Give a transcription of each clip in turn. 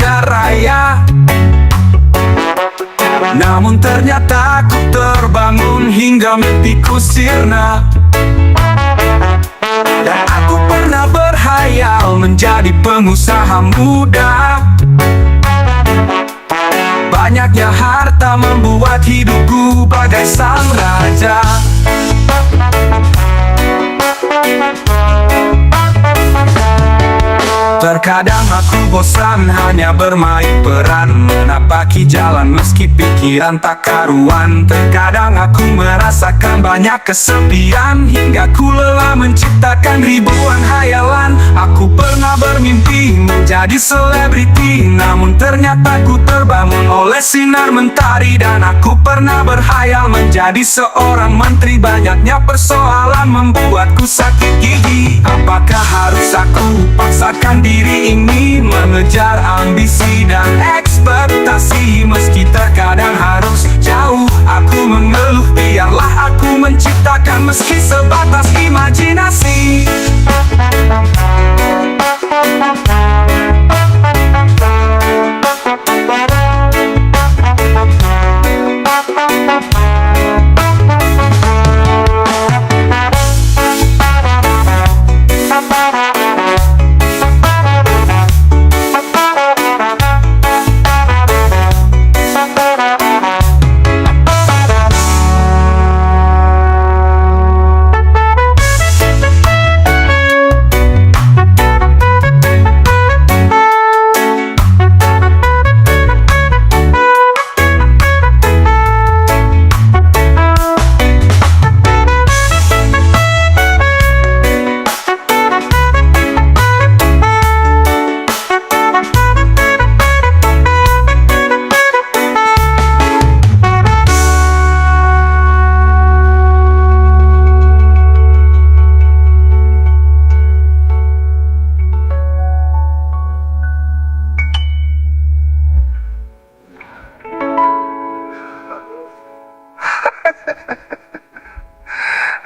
dunia raya. Namun ternyata aku terbangun hingga mimpiku sirna. Dan aku pernah berhayal menjadi pengusaha muda. Banyaknya harta membuat hidupku bagai sang raja. Terkadang aku bosan hanya bermain peran, menapaki jalan meski pikiran tak karuan. Terkadang aku merasakan banyak kesepian, hingga ku lelah menciptakan ribuan hayalan. Aku pernah bermimpi menjadi selebriti, namun ternyata ku terbangun oleh sinar mentari. Dan aku pernah berhayal menjadi seorang menteri, banyaknya persoalan membuatku sakit gigi. Apakah harus aku paksakan diri ini mengejar ambisi dan ekspektasi? Meski terkadang harus jauh aku mengeluh, biarlah aku menciptakan meski sebatas imajinasi.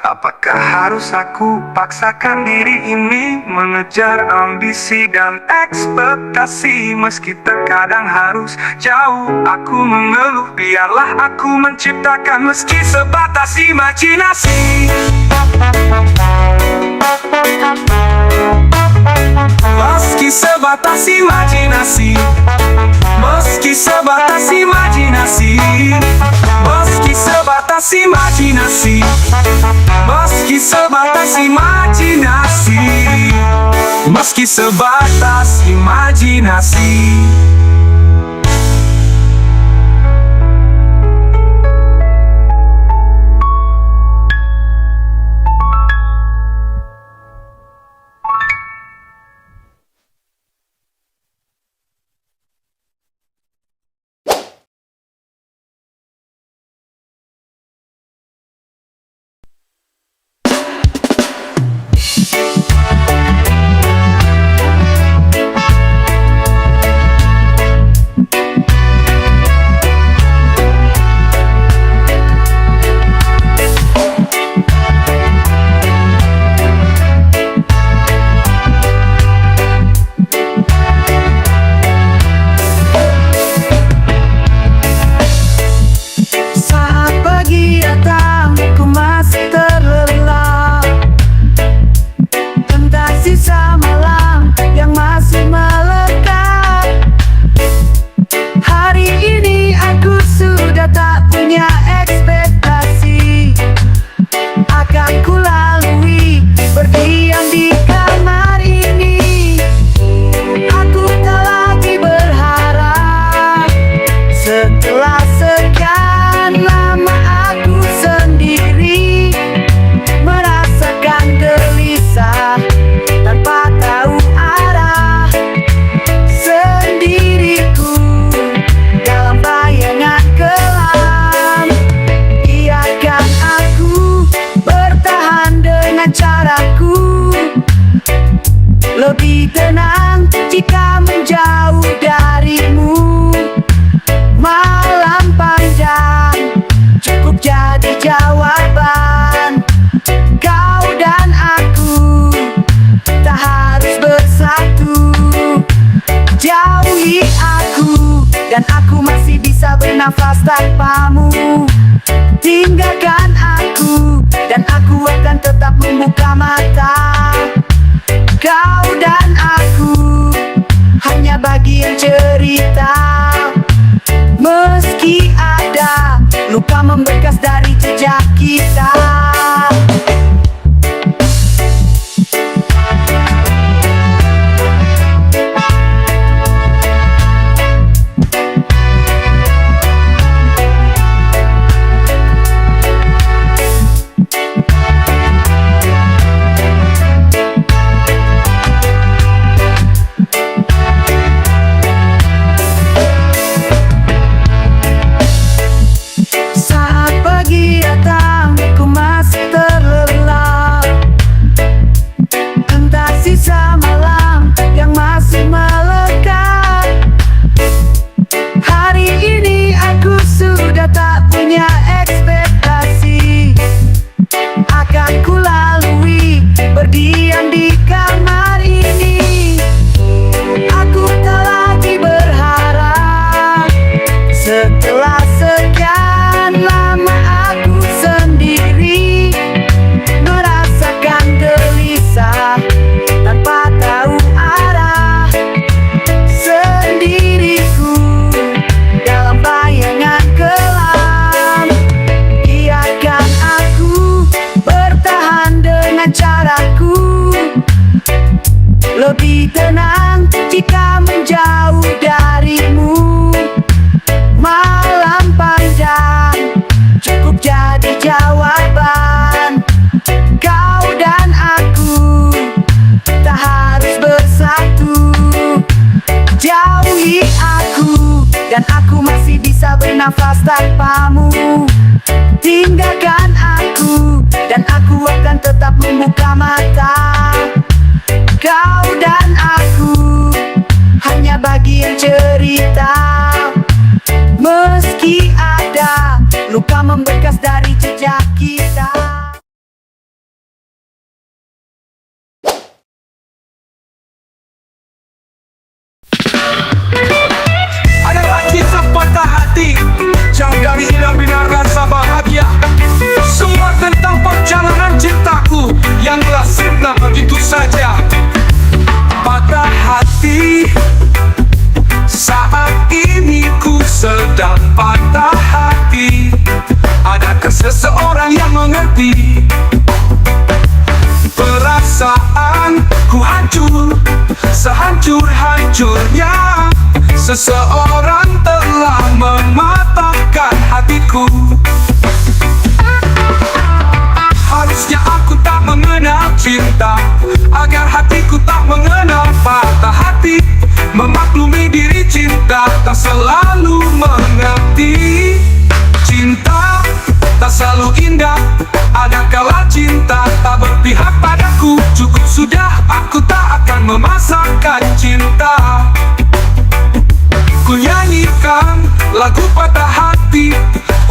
Apakah harus aku paksakan diri ini mengejar ambisi dan ekspektasi? Meski terkadang harus jauh aku mengeluh, biarlah aku menciptakan meski sebatas imajinasi. Meski sebatas imajinasi, meski sebatas imajinasi, meski sebatas imajinasi, meski sebatas imajinasi, meski sebatas imajinasi. Lebih tenang jika menjauh darimu. Malam panjang cukup jadi jawaban. Kau dan aku tak harus bersatu. Jauh Jauhi aku, dan aku masih bisa bernafas tanpamu. Tinggalkan aku, dan aku akan tetap membuka mata. Kau dan aku hanya bagian cerita. Meski ada luka membekas dari jejak kita. Setelah sekian lama aku sendiri, merasakan gelisah tanpa tahu arah. Sendiriku dalam bayangan kelam. Biarkan aku bertahan dengan caraku. Lebih tenang jika menjauh darimu. Malam panjang cukup jadi jawaban. Kau dan aku tak harus bersatu. Jauhi aku, dan aku masih bisa bernafas tanpamu. Tinggalkan aku, dan aku akan tetap membuka mata. Kau dan aku hanya bagian cerita. Meski ada luka membekas dari jejak kita. Adalah kisah patah hati, jauh dari hilang-binang rasa bahagia. Semua tentang perjalanan cintaku yang telah sirna begitu saja. Patah hati, saat ini ku sedang patah hati. Adakah seseorang yang mengerti? Perasaanku hancur, sehancur-hancurnya. Seseorang telah mematahkan hatiku. Harusnya aku tak mengenal cinta, agar hatiku tak mengenal patah hati. Memaklumi diri cinta tak selalu mengerti. Cinta tak selalu indah, ada kala cinta tak berpihak padaku. Cukup sudah, aku tak akan memaksakan cinta. Ku nyanyikan lagu patah hati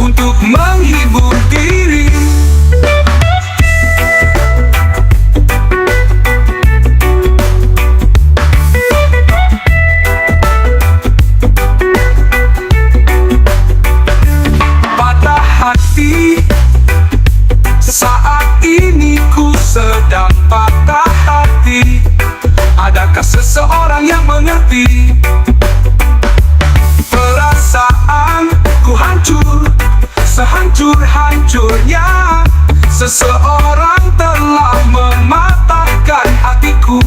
untuk menghibur diri. Saat ini ku sedang patah hati. Adakah seseorang yang mengerti? Perasaanku hancur, sehancur-hancurnya. Seseorang telah mematahkan hatiku.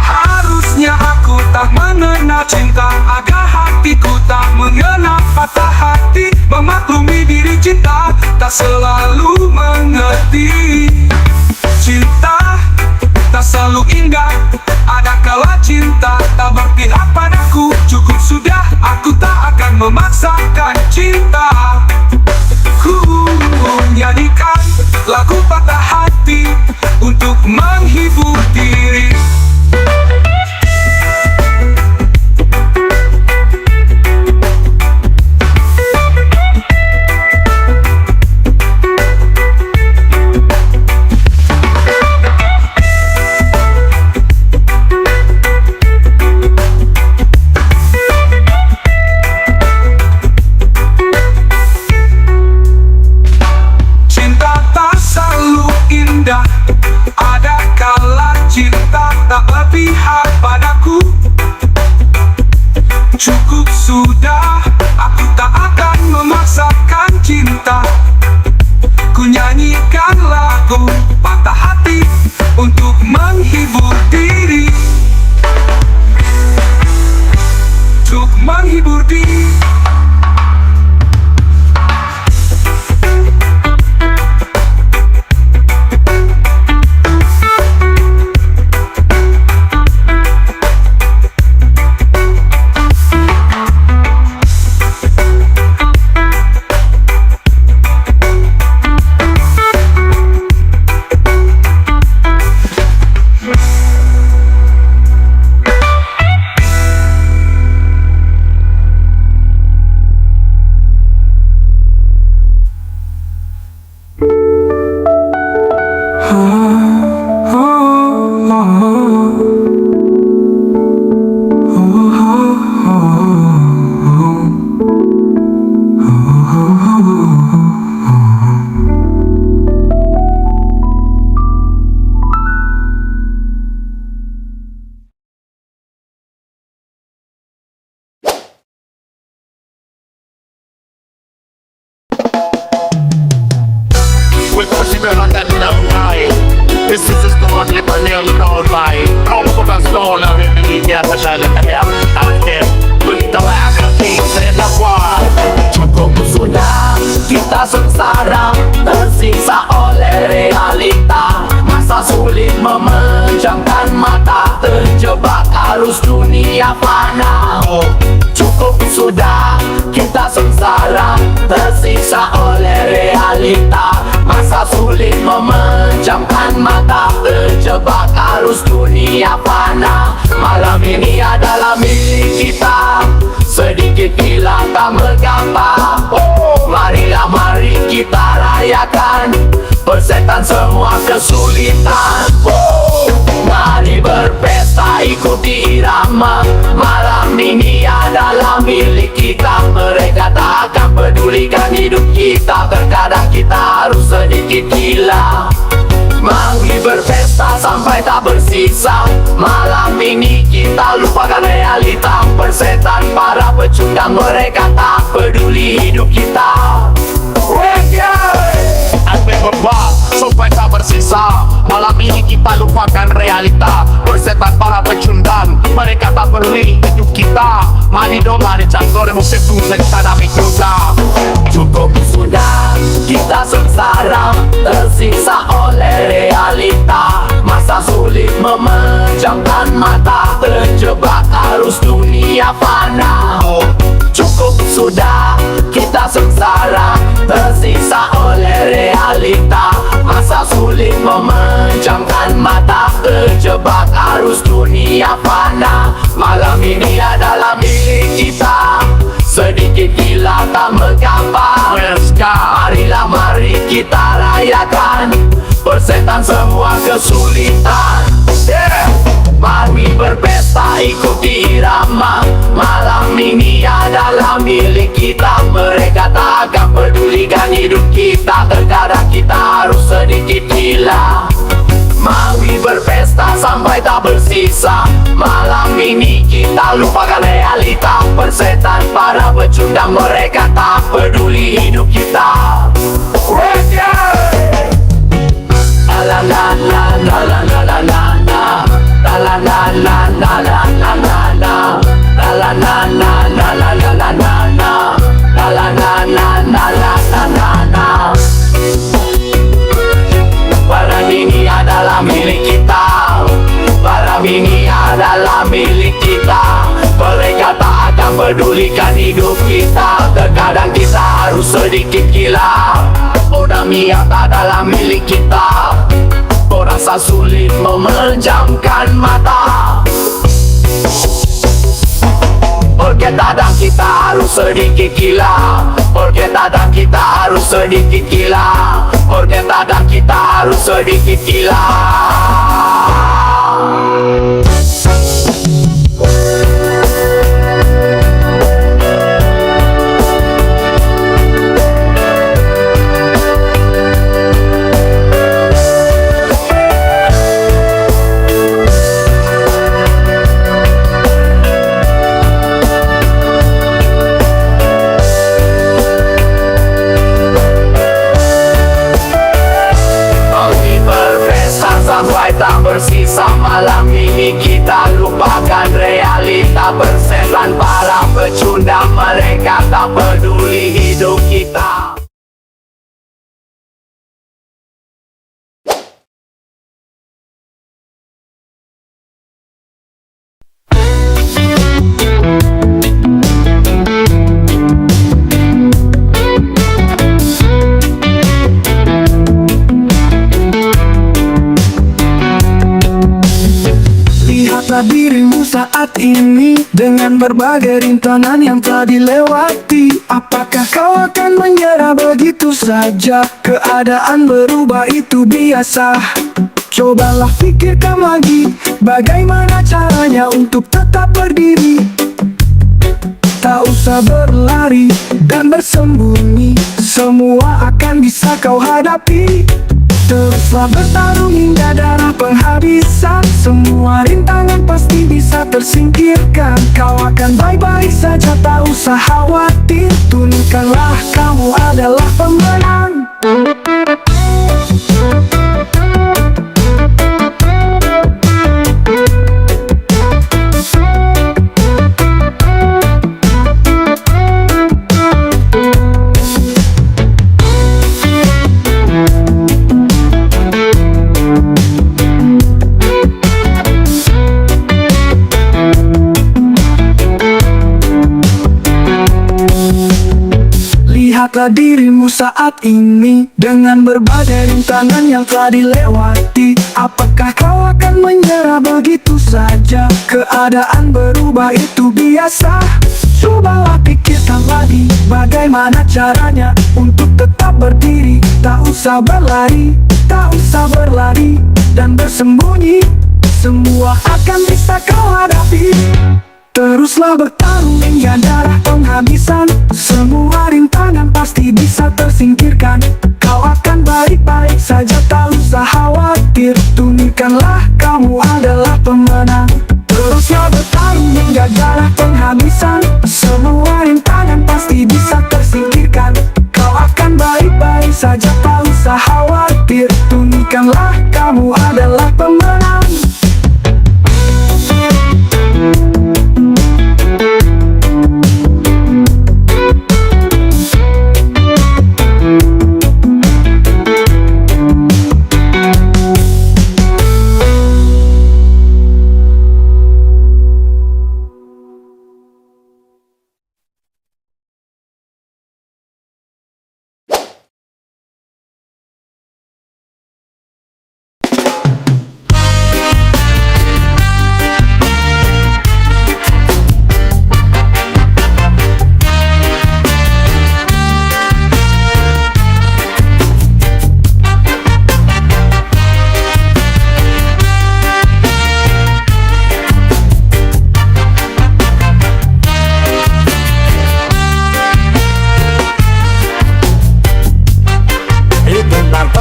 Harusnya aku tak mengenal cinta, agar hatiku tak mengenal patah hati. Memaklumi diri cinta tak selalu mengerti. Cinta tak selalu indah, ada kala menghibur diri. With pussy man like that love line. This is just the one with my nail down line. Come from a stone of it, yeah, the shine of the hell. I'm here with the last of things in the world. Cukup sudah kita sengsara, tersiksa oleh realita. Masa sulit memejamkan mata, terjebak arus dunia fana. Cukup sudah kita sengsara, tersiksa oleh realita. Masa sulit memejamkan mata, terjebak arus dunia fana. Malam ini adalah milik kita, sedikit gila tak mengapa. Marilah mari kita rayakan, persetan semua kesulitan. Mari berpesta ikuti irama, malam ini adalah milik kita. Mereka tak akan pedulikan hidup kita, terkadang kita harus sedikit gila. Mari berpesta sampai tak bersisa, malam ini kita lupakan realita. Persetan para pecundang, mereka tak peduli hidup kita. Ambil berbak sampai tak bersisa, malam ini kita lupakan realita. Persetan para pecundang, mereka tak peduli hidup kita. Mari dong mari campur musik tu sekarang kita. Cukup sudah kita sengsara, tersiksa oleh realita. Masa sulit memejamkan mata, terjebak arus dunia fana. Cukup sudah kita sengsara, tersiksa oleh realita. Masa sulit memejamkan mata, terjebak arus dunia fana. Malam ini adalah milik kita, sedikit gila tak mengapa. Marilah mari kita rayakan, persetan semua kesulitan. Mari berpesta ikuti irama, malam ini adalah milik kita. Mereka tak akan pedulikan hidup kita, terkadang kita harus sedikit gila. Mari berpesta sampai tak bersisa, malam ini kita lupakan realita. Persetan para pecundang, mereka tak peduli hidup kita. La la la la la la la la la. La la la la la la la la la. La la la la la la la la la la. La la la la la la la la la. Malam ini adalah milik kita, malam ini adalah milik kita. Mereka tak akan pedulikan hidup kita, terkadang kita harus sedikit gila. Niat adalah milik kita, rasa sulit memejamkan mata. Porque kadang kita harus sedikit gila, porque kadang kita harus sedikit gila, porque kadang kita harus sedikit gila. Sampai tak peduli hidup kita. Lihatlah dirimu saat ini dengan berbagai rintangan yang telah dilewati. Apakah kau akan menyerah begitu saja? Keadaan berubah itu biasa. Cobalah pikirkan lagi, bagaimana caranya untuk tetap berdiri. Tak usah berlari dan bersembunyi, semua akan bisa kau hadapi. Teruslah bertarung hingga darah penghabisan. Semua rintangan pasti bisa tersingkirkan. Kau akan baik-baik saja, tak usah khawatir. Tunjukkanlah kamu adalah pemenang. Lihatlah dirimu saat ini dengan berbagai rintangan yang telah dilewati. Apakah kau akan menyerah begitu saja? Keadaan berubah itu biasa. Cobalah pikirkan lagi, bagaimana caranya untuk tetap berdiri. Tak usah berlari, tak usah berlari dan bersembunyi, semua akan bisa kau hadapi. Teruslah bertarung hingga darah penghabisan. Semua rintangan pasti bisa tersingkirkan. Kau akan baik-baik saja, tak usah khawatir. Tunjukkanlah kamu adalah pemenang. Teruslah bertarung hingga darah penghabisan. Semua rintangan pasti bisa tersingkirkan. Kau akan baik-baik saja, tak usah khawatir. Tunjukkanlah kamu adalah pemenang.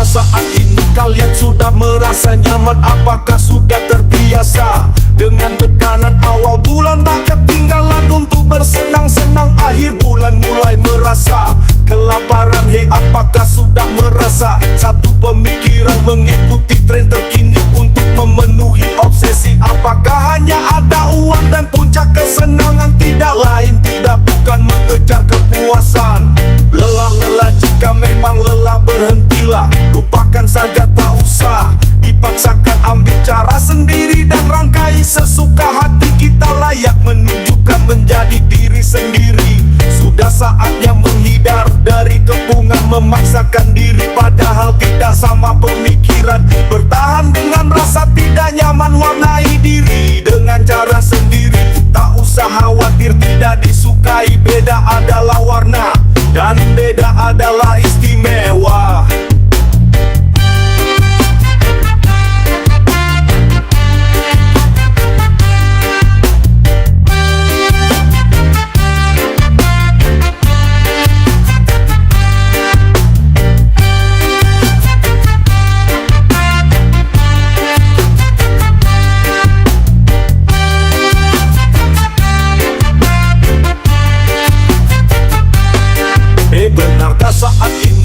Saat ini kalian sudah merasa nyaman? Apakah sudah terbiasa dengan tekanan awal bulan? Tak ketinggalan untuk bersenang-senang, akhir bulan mulai merasa kelaparan. Hei, apakah sudah merasa satu pemikiran mengikuti tren terkini untuk memenuhi obsesi? Apakah hanya ada uang dan puncak kesenangan? Tidak lain, tidak bukan mengejar kepuasan. Lelah jika memang lelah, berhentilah. Lupakan saja, tak usah dipaksakan. Ambil cara sendiri dan rangkai sesuka hati. Kita layak menunjukkan menjadi diri sendiri. Sudah saatnya menghindar dari kepungan, memaksakan diri padahal tidak sama pemikiran. Bertahan dengan rasa tidak nyaman, warnai diri dengan cara sendiri. Tak usah khawatir tidak disukai, beda adalah warna dan beda adalah istimewa. Benarkah saat ini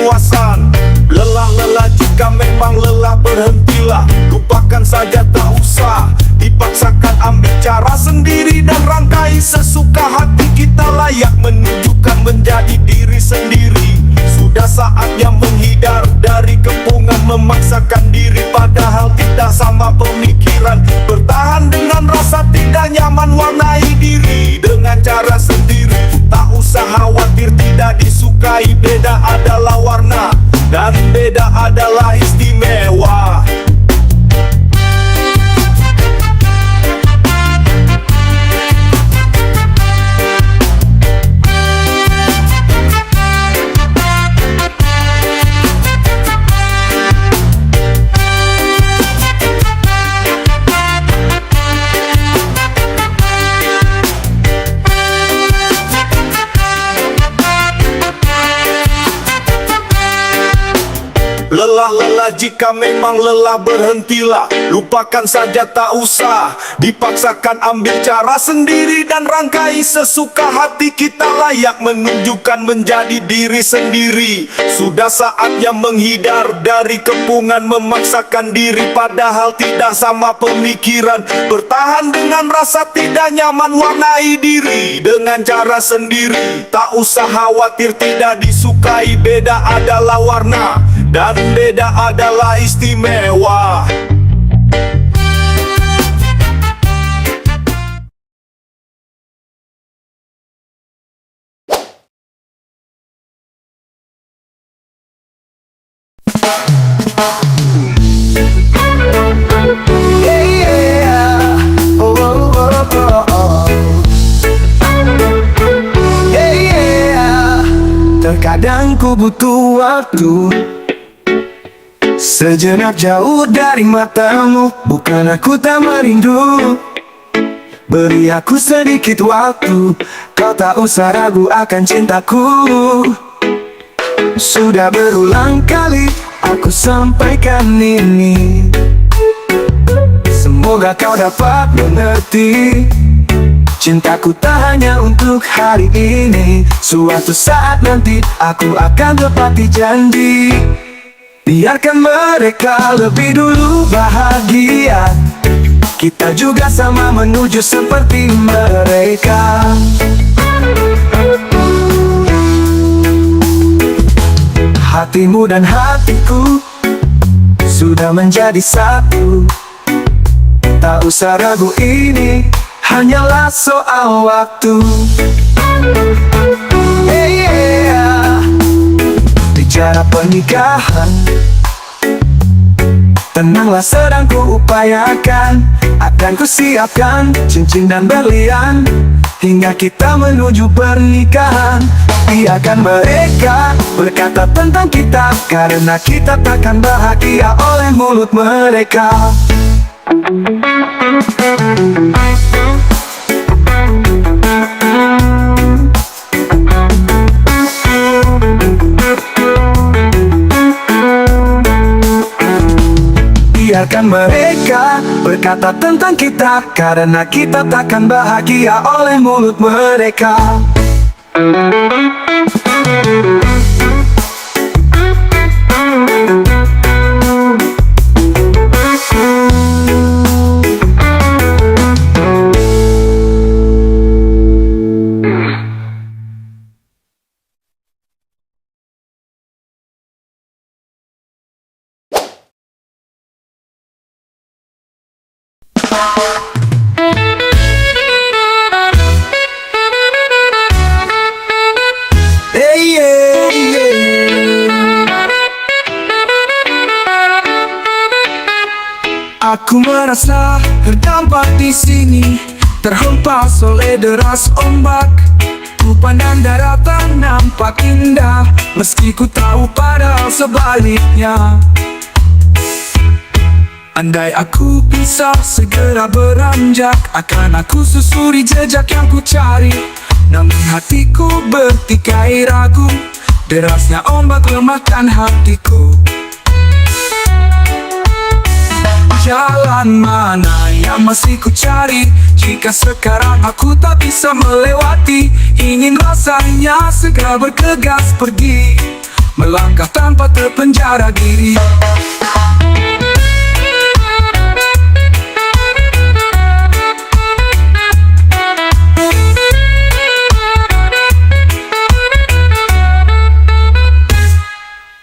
kepuasan. Lelah jika memang lelah berhentilah, lupakan saja tak usah dipaksakan, ambil cara sendiri dan rangkai sesuka hati. Kita layak menunjukkan menjadi diri sendiri. Sudah saatnya menghindar dari kepungan memaksakan diri, padahal tidak sama pemikiran. Bertahan dengan rasa tidak nyaman, warnai diri dengan cara sendiri. Tak usah khawatir tidak disukai, beda adalah warna dan beda adalah istimewa. Lelah jika memang lelah berhentilah, lupakan saja tak usah dipaksakan, ambil cara sendiri dan rangkai sesuka hati. Kita layak menunjukkan menjadi diri sendiri. Sudah saatnya menghindar dari kepungan memaksakan diri, padahal tidak sama pemikiran. Bertahan dengan rasa tidak nyaman, warnai diri dengan cara sendiri. Tak usah khawatir tidak disukai, beda adalah warna dan beda adalah istimewa. Terkadang ku butuh waktu sejenak jauh dari matamu. Bukan aku tak merindu, beri aku sedikit waktu. Kau tak usah ragu akan cintaku. Sudah berulang kali aku sampaikan ini, semoga kau dapat mengerti. Cintaku tak hanya untuk hari ini, suatu saat nanti aku akan tepati janji. Biarkan mereka lebih dulu bahagia, kita juga sama menuju seperti mereka. Hatimu dan hatiku sudah menjadi satu. Tak usah ragu, ini hanyalah soal waktu. Bicara pernikahan, tenanglah sedang ku upayakan. Akan ku siapkan cincin dan berlian, hingga kita menuju pernikahan. Biarkan mereka berkata tentang kita, karena kita takkan bahagia oleh mulut mereka. Biarkan mereka berkata tentang kita, karena kita takkan bahagia oleh mulut mereka. Aku merasa terdampak di sini, terhempas oleh deras ombak. Ku pandang daratan nampak indah, meski ku tahu padahal sebaliknya. Andai aku bisa segera beranjak, akan aku susuri jejak yang ku cari. Namun hatiku bertikai ragu, derasnya ombak lemahkan hatiku. Jalan mana yang masih ku cari, jika sekarang aku tak bisa melewati? Ingin rasanya segera bergegas pergi, melangkah tanpa terpenjara diri.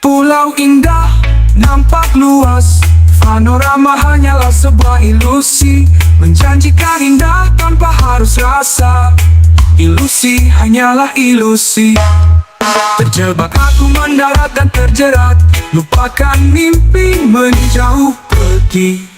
Pulau indah nampak luas, panorama hanyalah sebuah ilusi, menjanjikan indah tanpa harus rasa. Ilusi hanyalah ilusi. Terjebak aku mendarat dan terjerat, lupakan mimpi menjauh pergi.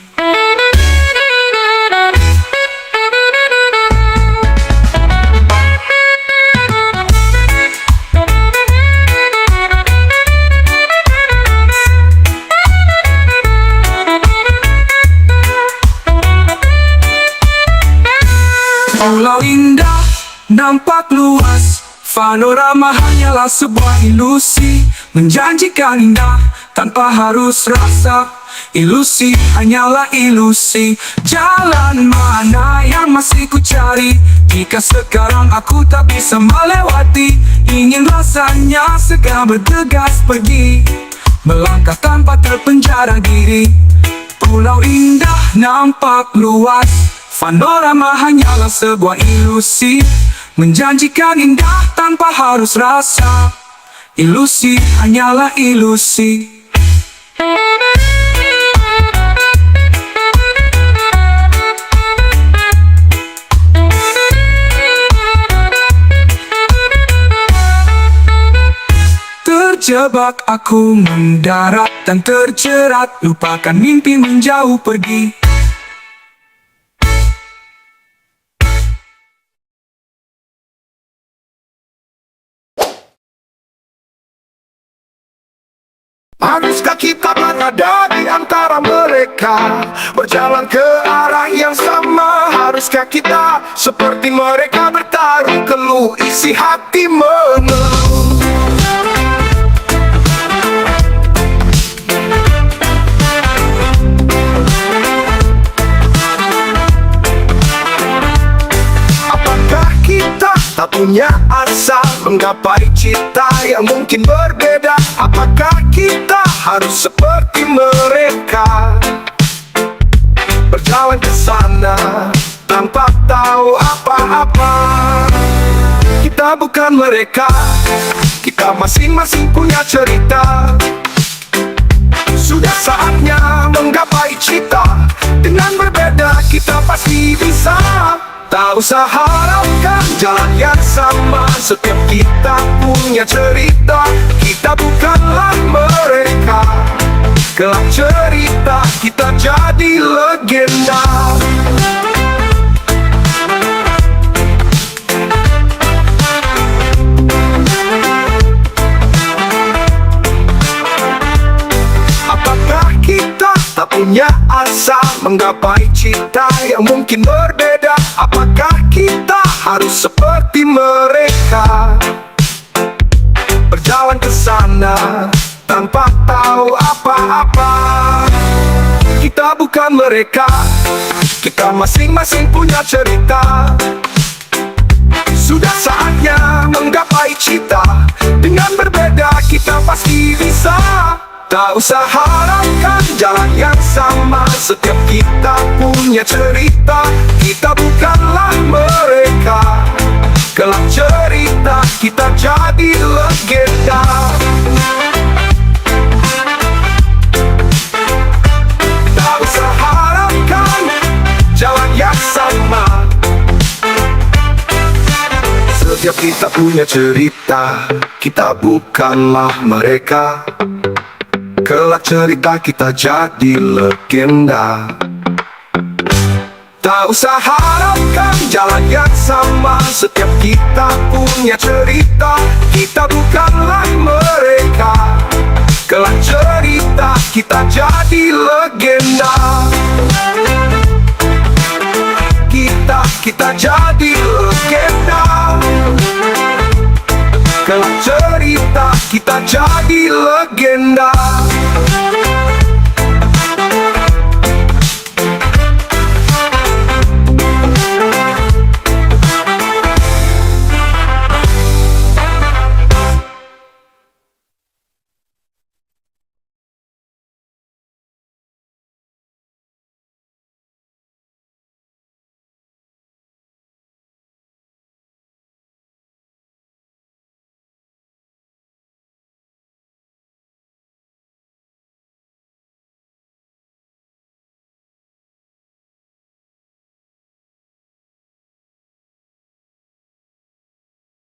Pulau indah nampak luas, panorama hanyalah sebuah ilusi, menjanjikan indah tanpa harus rasa. Ilusi hanyalah ilusi. Jalan mana yang masih ku cari, jika sekarang aku tak bisa melewati? Ingin rasanya segera bergegas pergi, melangkah tanpa terpenjara diri. Pulau indah nampak luas, panorama hanyalah sebuah ilusi, menjanjikan indah tanpa harus rasa. Ilusi hanyalah ilusi. Terjebak aku mendarat dan terjerat, lupakan mimpi menjauh pergi. Haruskah kita berada di antara mereka, berjalan ke arah yang sama? Haruskah kita seperti mereka bertaruh, keluh isi hati mengeluh? Apakah kita tak punya asa menggapai cita yang mungkin berbeda? Apakah kita harus seperti mereka, berjalan ke sana tanpa tahu apa-apa? Kita bukan mereka, kita masing-masing punya cerita. Sudah saatnya menggapai cita, dengan berbeda kita pasti bisa. Tak usah harapkan jalan yang sama, setiap kita punya cerita. Kita bukanlah mereka, kelak cerita kita jadi legenda. Apakah kita tak punya asa menggapai cita yang mungkin berbeda? Apakah kita harus seperti mereka, berjalan ke sana tanpa tahu apa-apa? Kita bukan mereka, kita masing-masing punya cerita. Sudah saatnya menggapai cita, dengan berbeda kita pasti bisa. Tak usah harapkan jalan yang sama, setiap kita punya cerita. Kita bukanlah mereka, kelak cerita kita jadi legenda. Tak usah harapkan jalan yang sama, setiap kita punya cerita. Kita bukanlah mereka, kelak cerita kita jadi legenda. Tak usah harapkan jalan yang sama, setiap kita punya cerita. Kita bukanlah mereka, kelak cerita kita jadi legenda. Kita jadi legenda, kelak cerita kita jadi legenda.